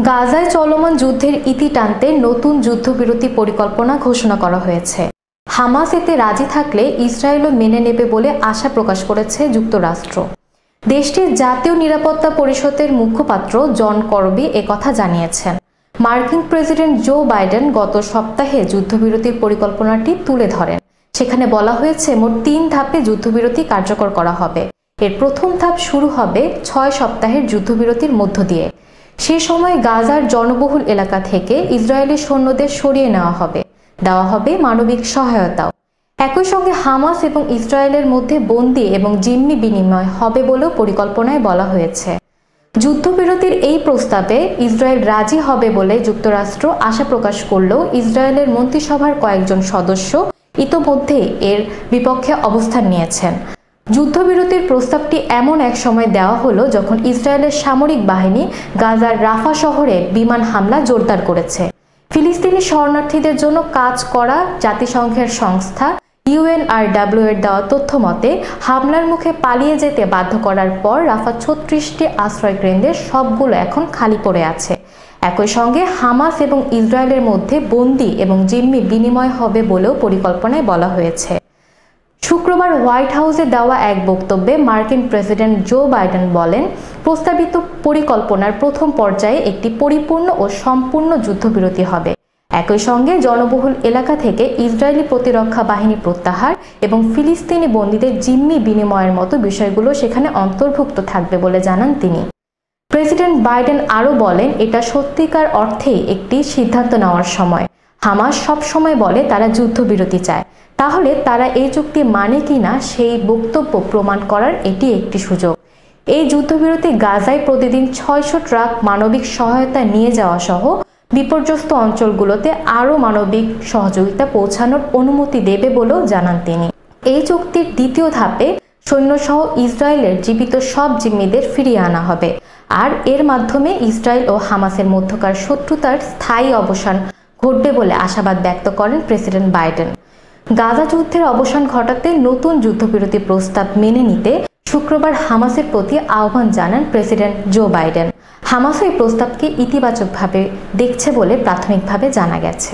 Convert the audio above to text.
গাজায় চলমান যুদ্ধের ইতি টানতে নতুন যুদ্ধবিরতি পরিকল্পনা ঘোষণা করা হয়েছে। হামাস এতে রাজি থাকলে ইসরায়েলও মেনে নেবে বলে আশা প্রকাশ করেছে যুক্তরাষ্ট্র। দেশটির জাতীয় নিরাপত্তা পরিষদের মুখপাত্র জন করবি একথা জানিয়েছেন। মার্কিন প্রেসিডেন্ট জো বাইডেন গত সপ্তাহে যুদ্ধবিরতির পরিকল্পনাটি তুলে ধরেন। সেখানে বলা হয়েছে মোট 3 ধাপে যুদ্ধবিরতি কার্যকর করা হবে। এর প্রথম ধাপ শুরু হবে 6 সপ্তাহের যুদ্ধবিরতির মধ্য দিয়ে। সে সময় গাজার জনবহুল এলাকা থেকে ইসরায়েলি সৈন্যদের সরিয়ে নেওয়া হবে, দেওয়া হবে মানবিক সহায়তাও। একই সঙ্গে হামাস এবং ইসরায়েলের মধ্যে বন্দী এবং জিম্মি বিনিময় হবে বলেও পরিকল্পনায় বলা হয়েছে। যুদ্ধবিরতির এই প্রস্তাবে ইসরায়েল রাজি হবে বলে যুক্তরাষ্ট্র আশা প্রকাশ করলেও ইসরায়েলের মন্ত্রিসভার কয়েকজন সদস্য ইতোমধ্যেই এর বিপক্ষে অবস্থান নিয়েছেন। যুদ্ধবিরতির প্রস্তাবটি এমন এক সময় দেওয়া হলো যখন ইসরায়েলের সামরিক বাহিনী গাজার রাফা শহরে বিমান হামলা জোরদার করেছে। ফিলিস্তিনি শরণার্থীদের জন্য কাজ করা জাতিসংঘের সংস্থা UNRW এর দেওয়া তথ্য মতে হামলার মুখে পালিয়ে যেতে বাধ্য করার পর রাফা 36টি আশ্রয়কেন্দ্রের সবগুলো এখন খালি পড়ে আছে। একই সঙ্গে হামাস এবং ইসরায়েলের মধ্যে বন্দী এবং জিম্মি বিনিময় হবে বলেও পরিকল্পনায় বলা হয়েছে। শুক্রবার হোয়াইট হাউসে দেওয়া এক বক্তব্যে মার্কিন প্রেসিডেন্ট জো বাইডেন বলেন, প্রস্তাবিত পরিকল্পনার প্রথম পর্যায়ে একটি পরিপূর্ণ ও সম্পূর্ণ যুদ্ধবিরতি হবে। একই সঙ্গে জনবহুল এলাকা থেকে ইসরায়েলি প্রতিরক্ষা বাহিনী প্রত্যাহার এবং ফিলিস্তিনি বন্দীদের জিম্মি বিনিময়ের মতো বিষয়গুলো সেখানে অন্তর্ভুক্ত থাকবে বলে জানান তিনি। প্রেসিডেন্ট বাইডেন আরও বলেন, এটা সত্যিকার অর্থেই একটি সিদ্ধান্ত নেওয়ার সময়। হামাস সব সময় বলে তারা যুদ্ধবিরতি চায়, তাহলে তারা এই চুক্তি মানে কিনা সেই বক্তব্য প্রমাণ করার এটি একটি সুযোগ। এই যুদ্ধবিরতি গাজায় প্রতিদিন 600 ট্রাক মানবিক সহায়তা নিয়ে যাওয়া সহ বিপর্যস্ত অঞ্চলগুলোতে আরও মানবিক সহযোগিতা পৌঁছানোর অনুমতি দেবে বলেও জানান তিনি। এই চুক্তির দ্বিতীয় ধাপে সৈন্যসহ ইসরায়েলের জীবিত সব জিম্মিদের ফিরিয়ে আনা হবে, আর এর মাধ্যমে ইসরায়েল ও হামাসের মধ্যকার শত্রুতার স্থায়ী অবসান ঘটবে বলে আশাবাদ ব্যক্ত করেন প্রেসিডেন্ট বাইডেন। গাজা যুদ্ধের অবসান ঘটাতে নতুন যুদ্ধবিরতি প্রস্তাব মেনে নিতে শুক্রবার হামাসের প্রতি আহ্বান জানান প্রেসিডেন্ট জো বাইডেন। হামাসও এই প্রস্তাবকে ইতিবাচকভাবে দেখছে বলে প্রাথমিকভাবে জানা গেছে।